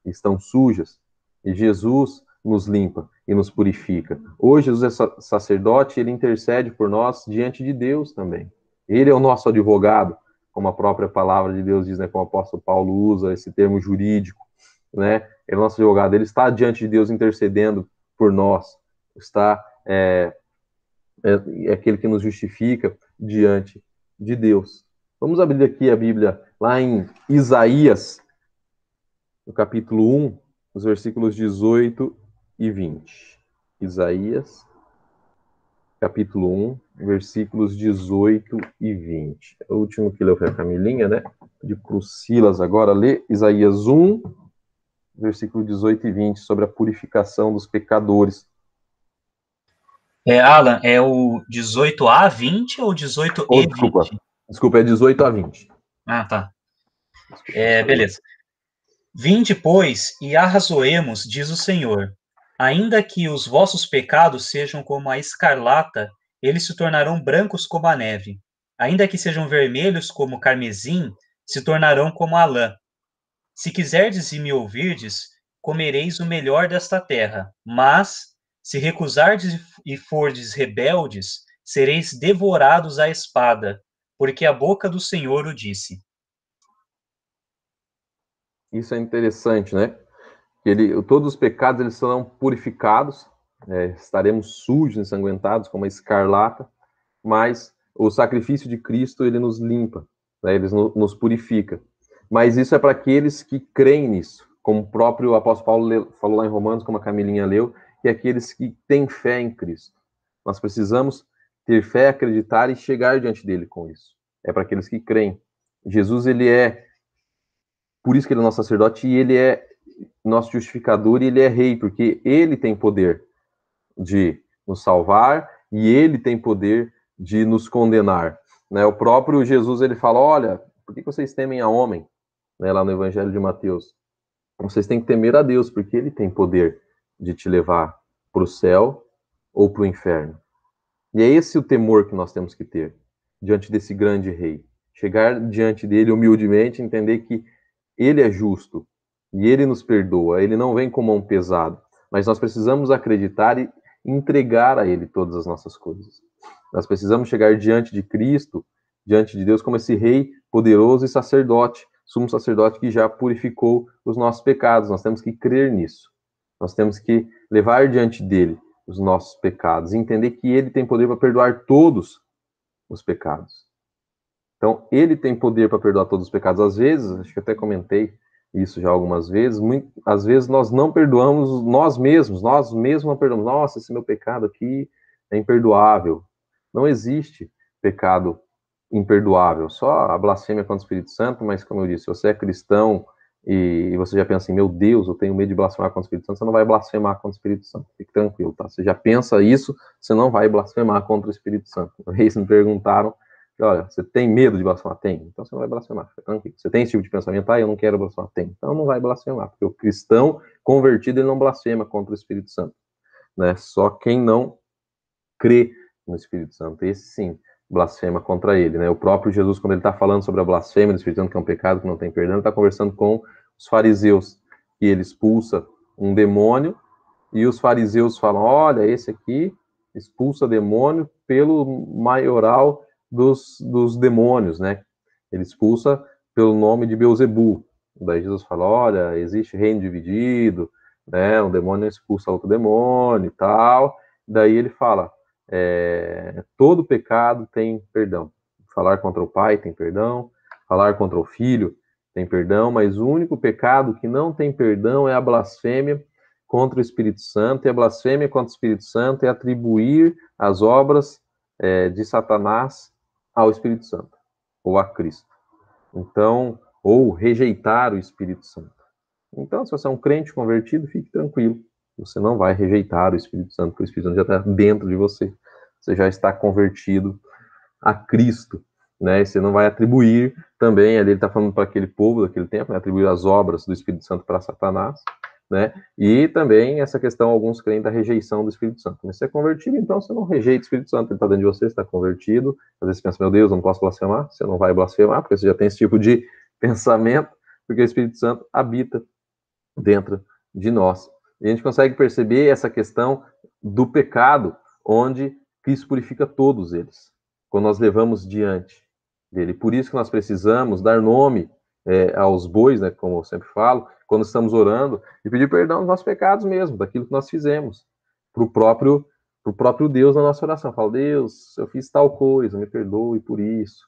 estão sujas, e Jesus nos limpa e nos purifica. Hoje Jesus é sacerdote, ele intercede por nós diante de Deus também. Ele é o nosso advogado, como a própria palavra de Deus diz, né, como o apóstolo Paulo usa esse termo jurídico, né? Ele é o nosso advogado, ele está diante de Deus intercedendo por nós, é aquele que nos justifica diante de Deus. Vamos abrir aqui a Bíblia lá em Isaías, no capítulo 1, os versículos 18 e 20. Isaías, capítulo 1, versículos 18 e 20. O último que leu foi a Camilinha, né? De Silas agora lê Isaías 1, versículo 18 e 20, sobre a purificação dos pecadores. Alan, é o 18 a 20 ou 18 e 20? Desculpa, é 18 a 20. Ah, tá. Beleza. Vinde, pois, e arrazoemos, diz o Senhor. Ainda que os vossos pecados sejam como a escarlata, eles se tornarão brancos como a neve. Ainda que sejam vermelhos como o carmesim, se tornarão como a lã. Se quiserdes e me ouvirdes, comereis o melhor desta terra. Mas, se recusardes e fordes rebeldes, sereis devorados à espada, porque a boca do Senhor o disse. Isso é interessante, né? Todos os pecados eles serão purificados, estaremos sujos, ensanguentados como a escarlata, mas o sacrifício de Cristo ele nos limpa, né? Ele nos purifica. Mas isso é para aqueles que creem nisso, como o próprio apóstolo Paulo falou lá em Romanos, como a Camilinha leu, que é aqueles que têm fé em Cristo. Nós precisamos ter fé, acreditar e chegar diante dele com isso. É para aqueles que creem. Jesus, por isso que ele é nosso sacerdote, e ele é nosso justificador, e ele é rei, porque ele tem poder de nos salvar, e ele tem poder de nos condenar. Né? O próprio Jesus, ele fala, olha, por que vocês temem a homem? Né, lá no Evangelho de Mateus. Vocês têm que temer a Deus, porque ele tem poder de te levar para o céu ou para o inferno. E é esse o temor que nós temos que ter diante desse grande rei. Chegar diante dele humildemente, entender que ele é justo e ele nos perdoa, ele não vem com mão pesada, mas nós precisamos acreditar e entregar a ele todas as nossas coisas. Nós precisamos chegar diante de Cristo, diante de Deus, como esse rei poderoso e sacerdote, sumo sacerdote que já purificou os nossos pecados. Nós temos que crer nisso. Nós temos que levar diante dele os nossos pecados e entender que ele tem poder para perdoar todos os pecados. Então, ele tem poder para perdoar todos os pecados. Às vezes, acho que até comentei isso já algumas vezes, às vezes nós não perdoamos nós mesmos não perdoamos. Nossa, esse meu pecado aqui é imperdoável. Não existe pecado imperdoável, só a blasfêmia contra o Espírito Santo, mas como eu disse, se você é cristão e você já pensa assim, meu Deus, eu tenho medo de blasfemar contra o Espírito Santo, você não vai blasfemar contra o Espírito Santo, fique tranquilo, tá? Você já pensa isso, você não vai blasfemar contra o Espírito Santo. Eles me perguntaram, olha, você tem medo de blasfemar? Tem, então você não vai blasfemar, fica tranquilo. Você tem esse tipo de pensamento? Eu não quero blasfemar? Tem, então não vai blasfemar, porque o cristão convertido, ele não blasfema contra o Espírito Santo, né? Só quem não crê no Espírito Santo, esse sim, blasfema contra ele, né? O próprio Jesus, quando ele está falando sobre a blasfêmia do Espírito Santo, que é um pecado que não tem perdão, ele está conversando com os fariseus, que ele expulsa um demônio, e os fariseus falam, olha, esse aqui expulsa demônio pelo maioral dos demônios, né? Ele expulsa pelo nome de Beelzebul. Daí Jesus fala, olha, existe reino dividido, né? Um demônio expulsa outro demônio e tal. Daí ele fala, todo pecado tem perdão. Falar contra o pai tem perdão, falar contra o filho tem perdão, mas o único pecado que não tem perdão é a blasfêmia contra o Espírito Santo, e a blasfêmia contra o Espírito Santo é atribuir as obras de Satanás ao Espírito Santo, ou a Cristo. Então, ou rejeitar o Espírito Santo. Então, se você é um crente convertido, fique tranquilo. Você não vai rejeitar o Espírito Santo, porque o Espírito Santo já está dentro de você. Você já está convertido a Cristo, né? E você não vai atribuir também, ali ele está falando para aquele povo daquele tempo, né? Atribuir as obras do Espírito Santo para Satanás, né? E também essa questão, alguns creem da rejeição do Espírito Santo. Mas você é convertido, então você não rejeita o Espírito Santo, ele está dentro de você, você está convertido. Às vezes você pensa, meu Deus, eu não posso blasfemar. Você não vai blasfemar, porque você já tem esse tipo de pensamento, porque o Espírito Santo habita dentro de nós. E a gente consegue perceber essa questão do pecado, onde Cristo purifica todos eles, quando nós levamos diante dele. Por isso que nós precisamos dar nome aos bois, né, como eu sempre falo, quando estamos orando, e pedir perdão dos nossos pecados mesmo, daquilo que nós fizemos, para o próprio Deus na nossa oração. Fala, Deus, eu fiz tal coisa, me perdoe por isso.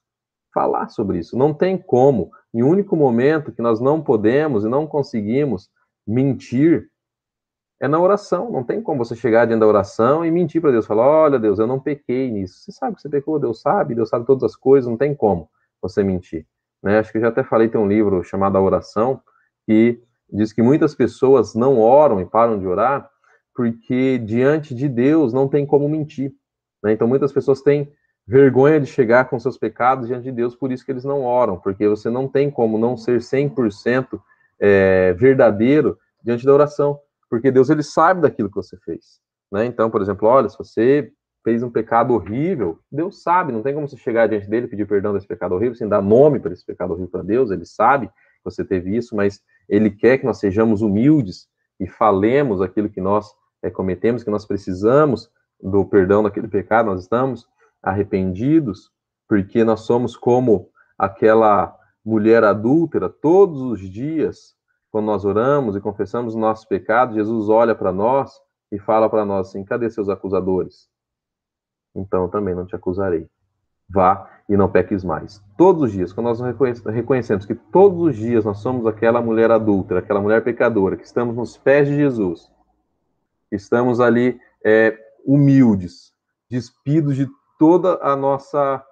Falar sobre isso. Não tem como, em um único momento que nós não podemos e não conseguimos mentir, é na oração. Não tem como você chegar diante da oração e mentir para Deus. Falar, olha, Deus, eu não pequei nisso. Você sabe que você pecou, Deus sabe todas as coisas, não tem como você mentir. Né? Acho que eu já até falei, tem um livro chamado A Oração, que diz que muitas pessoas não oram e param de orar porque diante de Deus não tem como mentir. Né? Então muitas pessoas têm vergonha de chegar com seus pecados diante de Deus, por isso que eles não oram, porque você não tem como não ser 100% verdadeiro diante da oração, porque Deus, ele sabe daquilo que você fez, né? Então, por exemplo, olha, se você fez um pecado horrível, Deus sabe, não tem como você chegar diante dele e pedir perdão desse pecado horrível, sem dar nome para esse pecado horrível para Deus, ele sabe que você teve isso, mas ele quer que nós sejamos humildes e falemos aquilo que nós cometemos, que nós precisamos do perdão daquele pecado, nós estamos arrependidos, porque nós somos como aquela mulher adúltera. Todos os dias, quando nós oramos e confessamos os nossos pecados, Jesus olha para nós e fala para nós assim, cadê seus acusadores? Então eu também não te acusarei. Vá e não peques mais. Todos os dias, quando nós reconhecemos que todos os dias nós somos aquela mulher adúltera, aquela mulher pecadora, que estamos nos pés de Jesus, estamos ali humildes, despidos de toda a nossa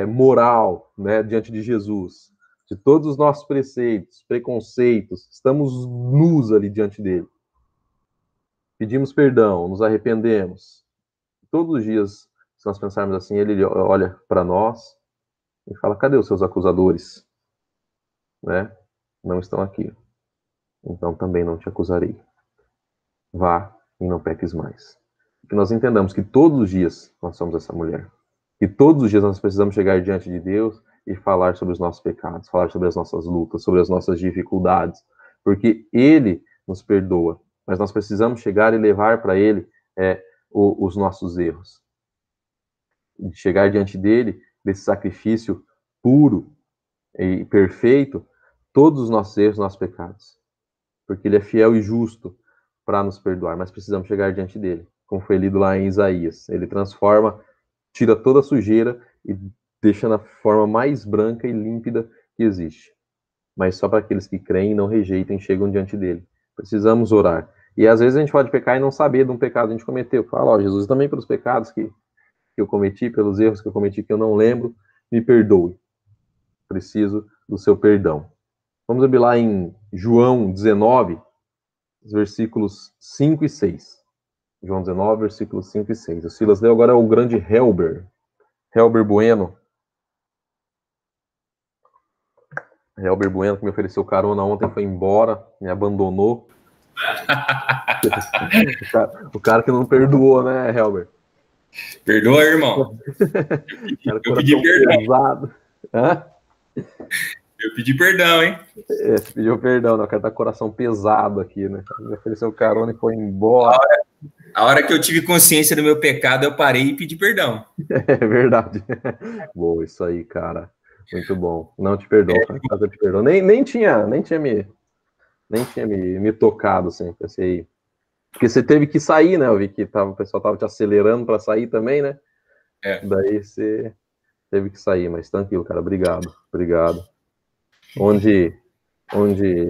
moral, né, diante de Jesus, de todos os nossos preceitos, preconceitos, estamos nus ali diante dele. Pedimos perdão, nos arrependemos. Todos os dias, se nós pensarmos assim, ele olha para nós e fala, cadê os seus acusadores? Né? Não estão aqui. Então também não te acusarei. Vá e não peques mais. Que nós entendamos que todos os dias nós somos essa mulher. Que todos os dias nós precisamos chegar diante de Deus e falar sobre os nossos pecados, falar sobre as nossas lutas, sobre as nossas dificuldades, porque Ele nos perdoa, mas nós precisamos chegar e levar para Ele os nossos erros. Chegar diante dele, desse sacrifício puro e perfeito, todos os nossos erros, nossos pecados, porque Ele é fiel e justo para nos perdoar, mas precisamos chegar diante dele, como foi lido lá em Isaías. Ele transforma, tira toda a sujeira e deixa na forma mais branca e límpida que existe. mas só para aqueles que creem e não rejeitam e chegam diante dele. Precisamos orar. E às vezes a gente pode pecar e não saber de um pecado que a gente cometeu. Fala, ó, Jesus, também pelos pecados que eu cometi, pelos erros que eu cometi que eu não lembro, me perdoe. Preciso do seu perdão. Vamos abrir lá em João 19, versículos 5 e 6. João 19, versículos 5 e 6. O Silas leu, agora é o grande Helber. Helber Bueno. Helber Bueno, que me ofereceu carona ontem, foi embora, me abandonou. O cara que não perdoou, né, Helber? Perdoa, irmão. Eu pedi perdão. Pesado. Hã? Eu pedi perdão, hein? Você pediu perdão, né? O cara tá com o coração pesado aqui, né? Me ofereceu carona e foi embora. A hora que eu tive consciência do meu pecado, eu parei e pedi perdão. É verdade. Boa, isso aí, cara. Muito bom. Não te perdoo, eu te perdoo. Nem tinha me tocado, assim, pensei. Porque você teve que sair, né? Eu vi que o pessoal tava te acelerando para sair também, né? Daí você teve que sair, mas tranquilo, cara. Obrigado. Onde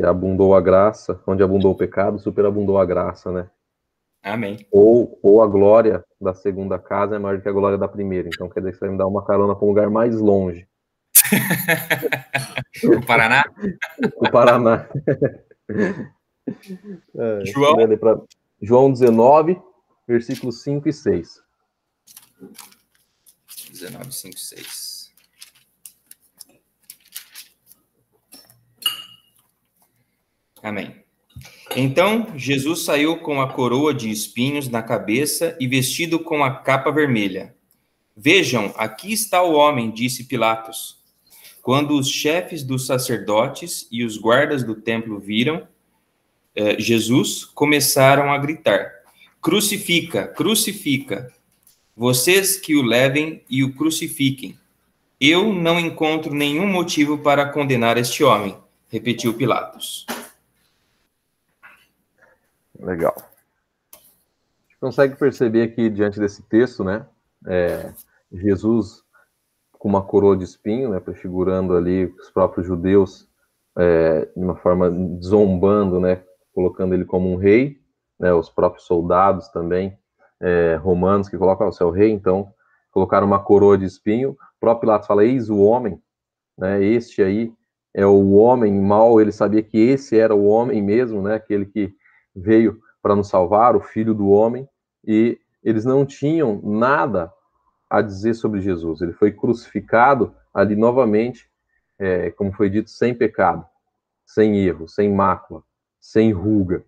abundou a graça, onde abundou o pecado, superabundou a graça, né? Amém. Ou a glória da segunda casa é maior do que a glória da primeira. Então quer dizer que você vai me dar uma carona para um lugar mais longe. O Paraná? O Paraná. João 19, versículos 5 e 6. 19, 5, 6. Amém. Então Jesus saiu com a coroa de espinhos na cabeça e vestido com a capa vermelha. Vejam, aqui está o homem, disse Pilatos. Quando os chefes dos sacerdotes e os guardas do templo viram Jesus, começaram a gritar: crucifica, crucifica. Vocês que o levem e o crucifiquem. Eu não encontro nenhum motivo para condenar este homem, repetiu Pilatos. Legal. A gente consegue perceber aqui, diante desse texto, né? Jesus com uma coroa de espinho, né? Prefigurando ali os próprios judeus de uma forma zombando, né? Colocando ele como um rei, né? Os próprios soldados também, romanos, que colocam o seu rei, então colocaram uma coroa de espinho. O próprio Pilatos fala: eis o homem, né? Este aí é o homem mau. Ele sabia que esse era o homem mesmo, né? Aquele que veio para nos salvar, o Filho do Homem, e eles não tinham nada a dizer sobre Jesus. Ele foi crucificado ali novamente, como foi dito, sem pecado, sem erro, sem mácula, sem ruga.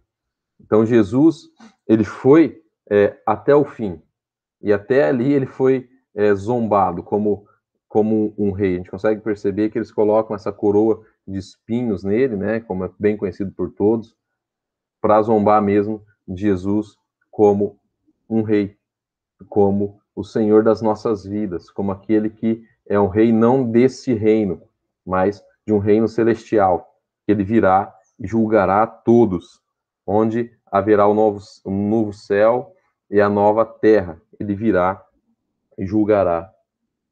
Então Jesus, ele foi até o fim, e até ali ele foi zombado como um rei. A gente consegue perceber que eles colocam essa coroa de espinhos nele, né, como é bem conhecido por todos, para zombar mesmo de Jesus como um rei, como o Senhor das nossas vidas, como aquele que é um rei não desse reino, mas de um reino celestial. Ele virá e julgará a todos, onde haverá um novo céu e a nova terra. Ele virá e julgará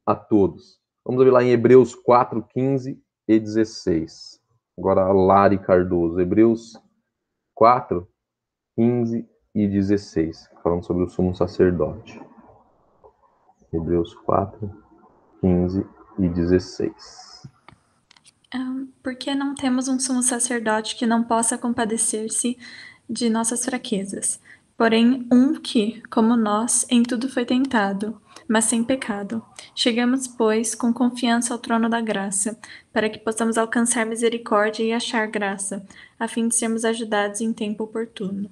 a todos. Vamos ver lá em Hebreus 4, 15 e 16. Agora a Lari Cardoso. Hebreus 4, 15 e 16, falando sobre o sumo sacerdote. Hebreus 4, 15 e 16. Porque não temos um sumo sacerdote que não possa compadecer-se de nossas fraquezas, porém um que, como nós, em tudo foi tentado, mas sem pecado. Chegamos, pois, com confiança ao trono da graça, para que possamos alcançar misericórdia e achar graça, a fim de sermos ajudados em tempo oportuno.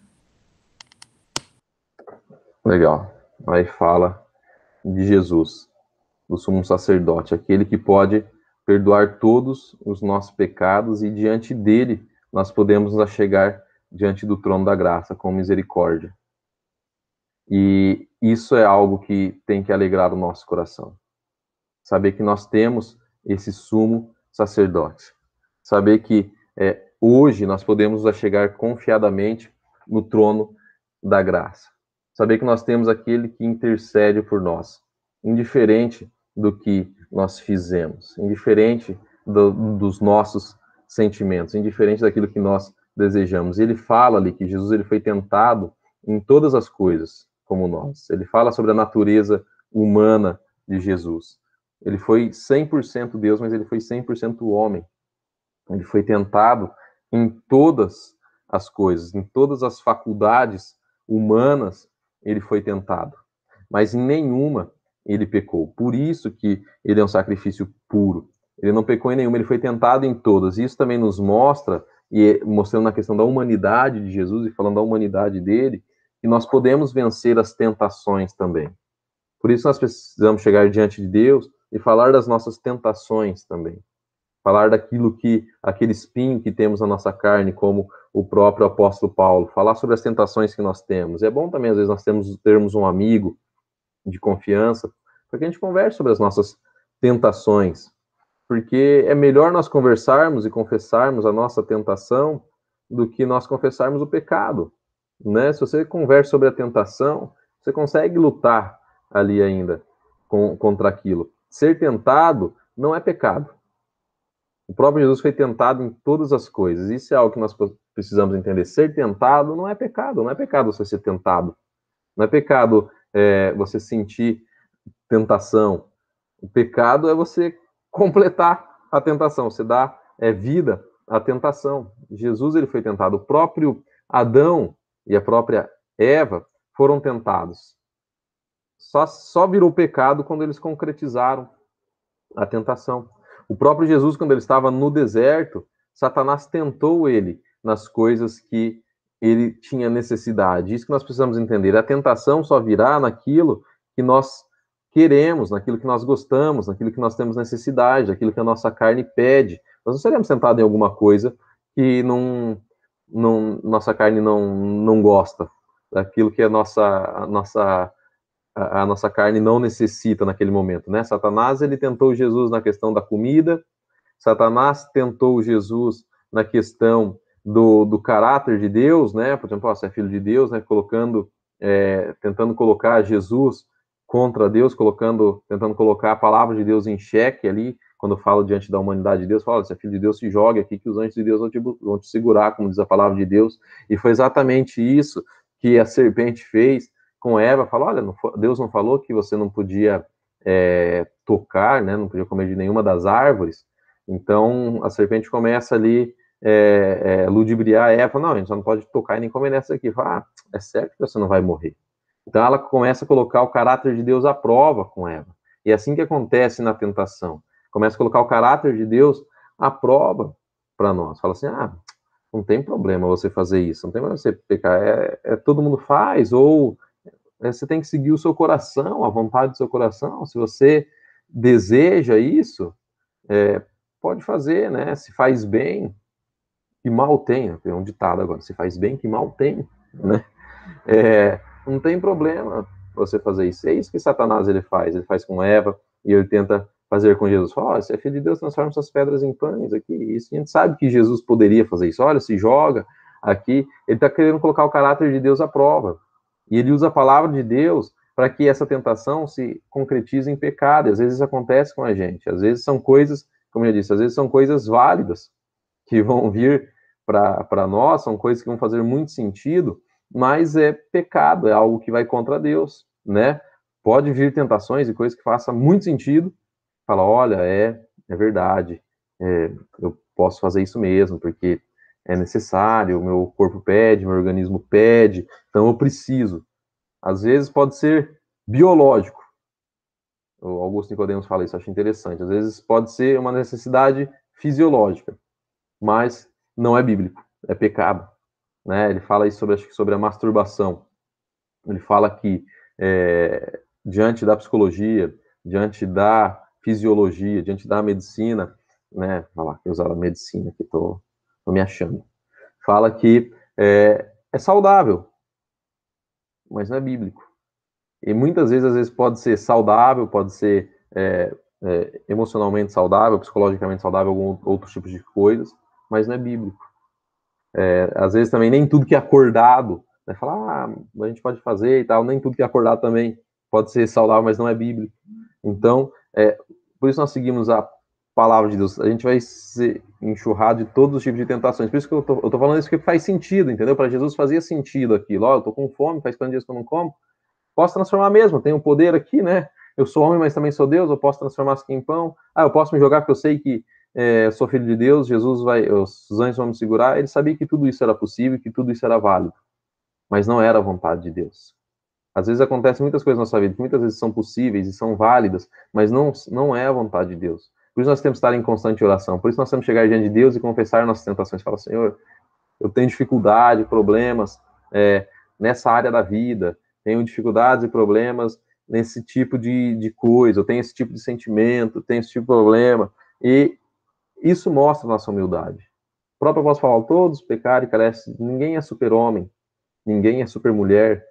Legal. Aí fala de Jesus, do sumo sacerdote, aquele que pode perdoar todos os nossos pecados, e diante dele nós podemos nos achegar diante do trono da graça com misericórdia. E isso é algo que tem que alegrar o nosso coração. Saber que nós temos esse sumo sacerdote. Saber que hoje nós podemos nos achegar confiadamente no trono da graça. Saber que nós temos aquele que intercede por nós, indiferente do que nós fizemos, indiferente dos nossos sentimentos, indiferente daquilo que nós desejamos. Ele fala ali que Jesus ele foi tentado em todas as coisas, como nós. Ele fala sobre a natureza humana de Jesus. Ele foi 100% Deus, mas ele foi 100% homem. Ele foi tentado em todas as coisas, em todas as faculdades humanas, ele foi tentado. Mas em nenhuma ele pecou. Por isso que ele é um sacrifício puro. Ele não pecou em nenhuma, ele foi tentado em todas. Isso também nos mostra, e mostrando na questão da humanidade de Jesus, e falando da humanidade dele, que nós podemos vencer as tentações também. Por isso nós precisamos chegar diante de Deus e falar das nossas tentações também. Falar daquilo que, aquele espinho que temos na nossa carne, como o próprio apóstolo Paulo. Falar sobre as tentações que nós temos. É bom também, às vezes, nós termos um amigo de confiança, para que a gente converse sobre as nossas tentações. Porque é melhor nós conversarmos e confessarmos a nossa tentação do que nós confessarmos o pecado, né? Se você conversa sobre a tentação, você consegue lutar ali ainda contra aquilo. Ser tentado não é pecado. O próprio Jesus foi tentado em todas as coisas. Isso é algo que nós precisamos entender. Ser tentado não é pecado. Não é pecado você ser tentado. Não é pecado você sentir tentação. O pecado é você completar a tentação. Você dá vida à tentação. Jesus ele foi tentado. O próprio Adão e a própria Eva foram tentados. Só virou pecado quando eles concretizaram a tentação. O próprio Jesus, quando ele estava no deserto, Satanás tentou ele nas coisas que ele tinha necessidade. Isso que nós precisamos entender. A tentação só virá naquilo que nós queremos, naquilo que nós gostamos, naquilo que nós temos necessidade, naquilo que a nossa carne pede. Nós não seremos tentados em alguma coisa que nossa carne não gosta, daquilo que a nossa carne não necessita naquele momento, né? Satanás, ele tentou Jesus na questão da comida, Satanás tentou Jesus na questão do caráter de Deus, né? Por exemplo, você é filho de Deus, né? Tentando colocar Jesus contra Deus, tentando colocar a palavra de Deus em xeque ali, quando fala diante da humanidade de Deus, fala, se é filho de Deus, se joga aqui que os anjos de Deus vão te segurar, como diz a palavra de Deus. E foi exatamente isso que a serpente fez com Eva. Falou, olha, Deus não falou que você não podia tocar, né, não podia comer de nenhuma das árvores. Então, a serpente começa ali ludibriar a Eva. Não, a gente só não pode tocar e nem comer nessa aqui. Fala, é certo que você não vai morrer. Então, ela começa a colocar o caráter de Deus à prova com Eva. E é assim que acontece na tentação. Começa a colocar o caráter de Deus à prova para nós. Fala assim, não tem problema você fazer isso, não tem problema você pecar, todo mundo faz, ou você tem que seguir o seu coração, a vontade do seu coração. Se você deseja isso, pode fazer, né? Se faz bem, que mal tem. Tem um ditado agora, se faz bem, que mal tem, né? Não tem problema você fazer isso. É isso que Satanás ele faz com Eva, e ele tenta fazer com Jesus. Fala, se é filho de Deus, transforma essas pedras em pães aqui. Isso, a gente sabe que Jesus poderia fazer isso. Olha, se joga aqui. Ele está querendo colocar o caráter de Deus à prova. E ele usa a palavra de Deus para que essa tentação se concretize em pecado. E às vezes isso acontece com a gente. Às vezes são coisas, como eu disse, às vezes são coisas válidas que vão vir para nós, são coisas que vão fazer muito sentido, mas é pecado, é algo que vai contra Deus, né? Pode vir tentações e coisas que façam muito sentido. Fala, olha, é verdade, eu posso fazer isso mesmo, porque é necessário, o meu corpo pede, meu organismo pede, então eu preciso. Às vezes pode ser biológico. O Augusto Nicodemos fala isso, acho interessante. Às vezes pode ser uma necessidade fisiológica, mas não é bíblico, é pecado, né? Ele fala isso sobre a masturbação. Ele fala que diante da psicologia, diante da fisiologia, diante da medicina, né? Vai lá, eu usar a medicina que tô me achando. Fala que é saudável, mas não é bíblico. E muitas vezes, às vezes, pode ser saudável, pode ser emocionalmente saudável, psicologicamente saudável, alguns outros tipos de coisas, mas não é bíblico. Às vezes também nem tudo que é acordado, né? Falar, a gente pode fazer e tal, nem tudo que é acordado também pode ser saudável, mas não é bíblico. Então, por isso nós seguimos a palavra de Deus, a gente vai ser enxurrado de todos os tipos de tentações. Por isso que eu tô falando isso, porque faz sentido, entendeu? Para Jesus fazia sentido aquilo. Ó, eu tô com fome, faz quantos dias que eu não como. Posso transformar mesmo, tenho um poder aqui, né? Eu sou homem, mas também sou Deus, eu posso transformar isso aqui em pão. Ah, eu posso me jogar porque eu sei que sou filho de Deus, os anjos vão me segurar. Ele sabia que tudo isso era possível, que tudo isso era válido. Mas não era a vontade de Deus. Às vezes acontecem muitas coisas na nossa vida, que muitas vezes são possíveis e são válidas, mas não é a vontade de Deus. Por isso nós temos que estar em constante oração. Por isso nós temos que chegar diante de Deus e confessar nossas tentações. Falar, Senhor, eu tenho dificuldade, problemas nessa área da vida. Tenho dificuldades e problemas nesse tipo de coisa. Eu tenho esse tipo de sentimento, tenho esse tipo de problema. E isso mostra a nossa humildade. O próprio apóstolo fala, todos pecaram e carecem. Ninguém é super-homem. Ninguém é super-mulher.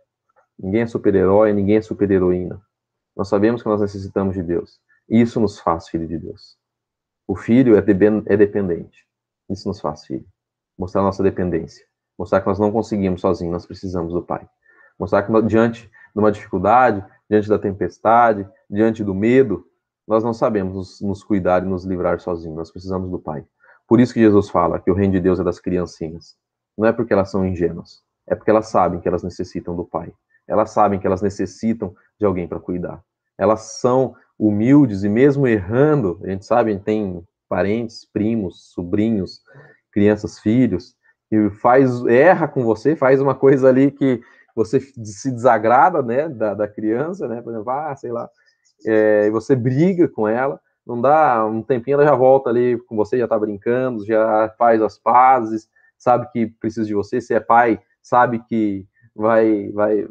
Ninguém é super-herói. Ninguém é super-heroína. Nós sabemos que nós necessitamos de Deus. Isso nos faz filho de Deus. O filho é dependente. Isso nos faz filho. Mostrar nossa dependência. Mostrar que nós não conseguimos sozinhos, nós precisamos do Pai. Mostrar que diante de uma dificuldade, diante da tempestade, diante do medo, nós não sabemos nos cuidar e nos livrar sozinhos. Nós precisamos do Pai. Por isso que Jesus fala que o reino de Deus é das criancinhas. Não é porque elas são ingênuas. É porque elas sabem que elas necessitam do Pai. Elas sabem que elas necessitam de alguém para cuidar. Elas são humildes e mesmo errando, a gente sabe, a gente tem parentes, primos, sobrinhos, crianças, filhos, e erra com você, faz uma coisa ali que você se desagrada, né, da criança, né, por exemplo, sei lá, e você briga com ela, não dá um tempinho, ela já volta ali com você, já tá brincando, já faz as pazes, sabe que precisa de você, se é pai, sabe que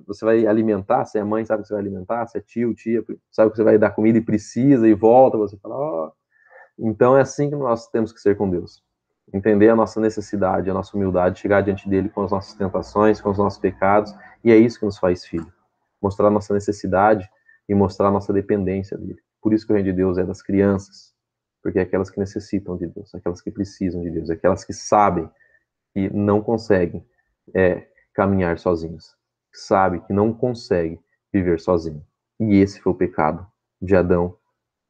você vai alimentar, se é mãe, sabe que você vai alimentar, se é tio, tia, sabe que você vai dar comida e precisa e volta, você fala, ó. Então é assim que nós temos que ser com Deus. Entender a nossa necessidade, a nossa humildade, chegar diante dele com as nossas tentações, com os nossos pecados, e é isso que nos faz filho. Mostrar a nossa necessidade e mostrar a nossa dependência dele. Por isso que o reino de Deus é das crianças, porque é aquelas que necessitam de Deus, aquelas que precisam de Deus, aquelas que sabem que não conseguem caminhar sozinhos, sabe que não consegue viver sozinho. E esse foi o pecado de Adão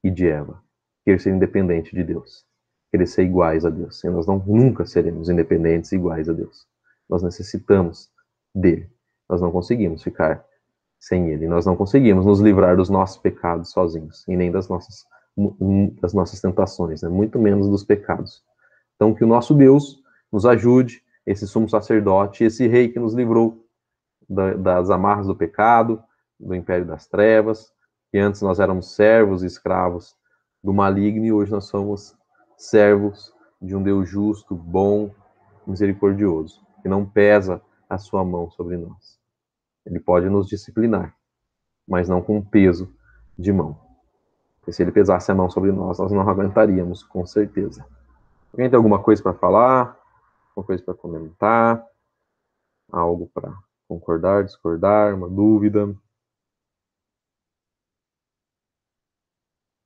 e de Eva, querer ser independente de Deus, querer ser iguais a Deus. E nós nunca seremos independentes e iguais a Deus. Nós necessitamos dele. Nós não conseguimos ficar sem ele. Nós não conseguimos nos livrar dos nossos pecados sozinhos, e nem das nossas tentações, né? Muito menos dos pecados. Então, que o nosso Deus nos ajude, esse sumo sacerdote, esse rei que nos livrou das amarras do pecado, do império das trevas, que antes nós éramos servos e escravos do maligno, e hoje nós somos servos de um Deus justo, bom, misericordioso, que não pesa a sua mão sobre nós. Ele pode nos disciplinar, mas não com peso de mão. Porque se ele pesasse a mão sobre nós não aguentaríamos, com certeza. Alguém tem alguma coisa para falar? Alguma coisa para comentar? Algo para concordar, discordar? Uma dúvida?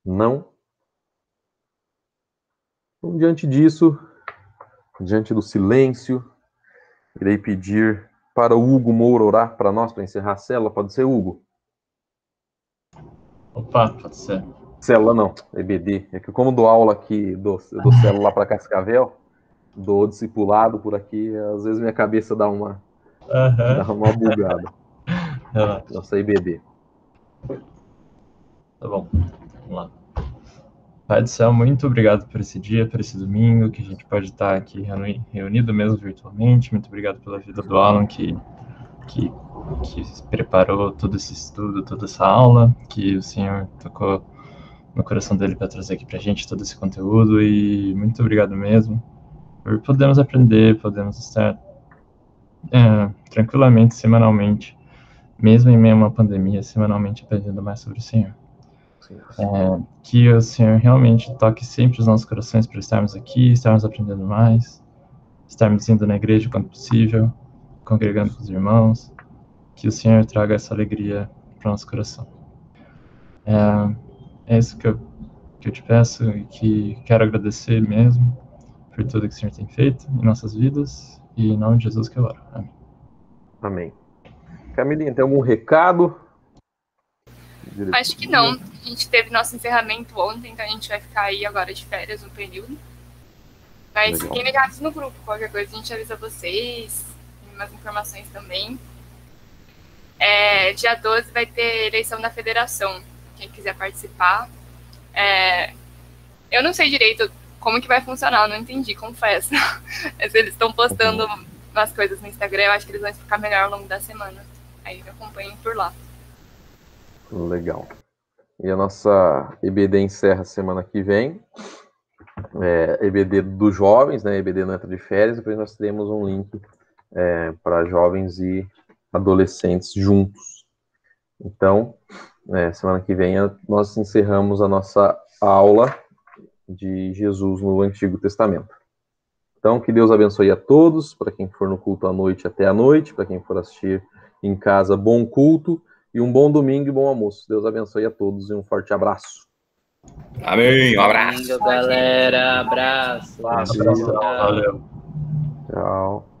Não? Então, diante disso, diante do silêncio, irei pedir para o Hugo Moura orar para nós, para encerrar a célula. Pode ser, Hugo? Opa, pode ser. Célula não, EBD. É que como dou aula aqui, eu dou célula para Cascavel, dou discipulado por aqui, às vezes minha cabeça dá uma bugada. Nossa, EBD. Tá bom, vamos lá. Pai do céu, muito obrigado por esse dia, por esse domingo, que a gente pode estar aqui reunido mesmo virtualmente. Muito obrigado pela vida do Alan, que preparou todo esse estudo, toda essa aula, que o Senhor tocou no coração dele para trazer aqui para a gente todo esse conteúdo. E muito obrigado mesmo por podermos aprender, podemos estar tranquilamente, semanalmente, mesmo em meio a uma pandemia, semanalmente aprendendo mais sobre o Senhor. Que o Senhor realmente toque sempre os nossos corações para estarmos aqui, estarmos aprendendo mais, estarmos indo na igreja quando possível, congregando com os irmãos, que o Senhor traga essa alegria para o nosso coração. É isso que eu te peço, e que quero agradecer mesmo por tudo que o Senhor tem feito em nossas vidas, e em nome de Jesus que eu oro. Amém. Amém. Camilinha, tem algum recado? Acho que não. A gente teve nosso encerramento ontem, então a gente vai ficar aí agora de férias um período. Mas fiquem ligados no grupo, qualquer coisa a gente avisa vocês, tem umas informações também. Dia 12 vai ter eleição da federação, quem quiser participar. Eu não sei direito como que vai funcionar, eu não entendi, confesso. Mas eles estão postando umas coisas no Instagram, eu acho que eles vão explicar melhor ao longo da semana. Aí acompanhem por lá. Legal. E a nossa EBD encerra semana que vem. EBD dos jovens, né? EBD não entra de férias, depois nós teremos um link para jovens e adolescentes juntos. Então, semana que vem nós encerramos a nossa aula de Jesus no Antigo Testamento. Então, que Deus abençoe a todos, para quem for no culto à noite, até à noite, para quem for assistir em casa, bom culto, e um bom domingo e bom almoço. Deus abençoe a todos e um forte abraço. Amém, um abraço. Galera, abraço. Valeu. Tchau.